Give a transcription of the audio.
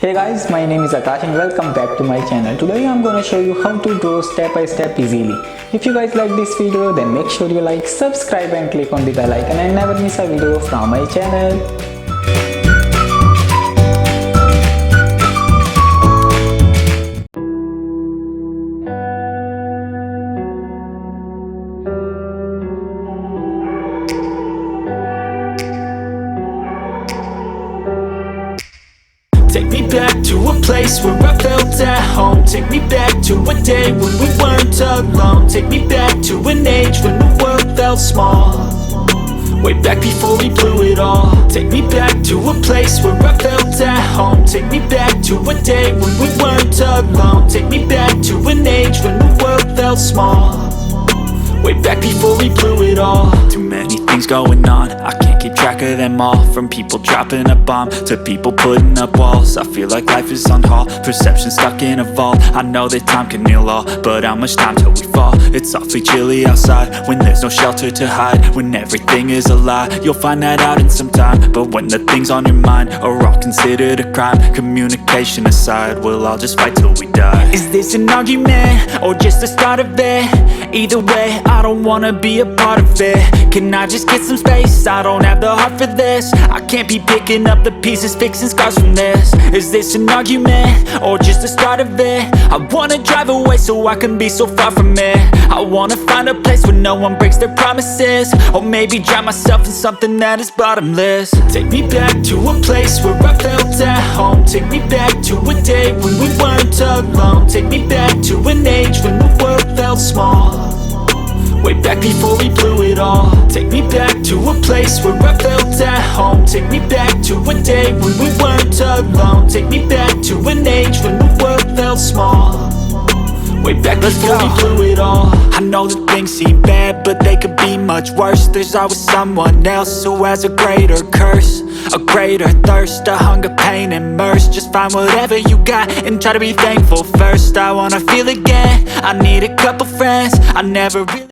Hey guys, my name is Akash and welcome back to my channel. Today I'm gonna show you how to draw step by step easily. If you guys like this video, then make sure you like, subscribe and click on the bell icon and never miss a video from my channel. Take me back to a place where I felt at home. Take me back to a day when we weren't alone. Take me back to an age when the world felt small. Way back before we blew it all. Take me back to a place where I felt at home. Take me back to a day when we weren't alone. Take me back to an age when the world felt small. Way back before we blew it all. Too many things going on, I can't keep track of them all. From people dropping a bomb to people putting up walls. I feel like life is on hold, perception stuck in a vault. I know that time can heal all, but how much time till we fall? It's awfully chilly outside, when there's no shelter to hide. When everything is a lie, you'll find that out in some time. But when the things on your mind are all considered a crime, communication aside, we'll all just fight till we die. Is this an argument, or just the start of it? Either way, I don't wanna be a part of it. Can I just get some space? I don't have the heart for this. I can't be picking up the pieces, fixing scars from this. Is this an argument, or just the start of it? I wanna drive away so I can be so far from it. I wanna find a place where no one breaks their promises. Or maybe drown myself in something that is bottomless. Take me back to a place where I felt at home. Take me back to a day when we weren't alone. Take me back to an age when the world felt small. Way back before we blew it all. Take me back to a place where I felt at home. Take me back to a day when we weren't alone. Take me back to an age when the world felt small. Way back before we blew it all. I know that things seem bad, but they could be much worse. There's always someone else who has a greater curse, a greater thirst, a hunger, pain, and mercy. Just find whatever you got and try to be thankful first. I wanna feel again, I need a couple friends. I never really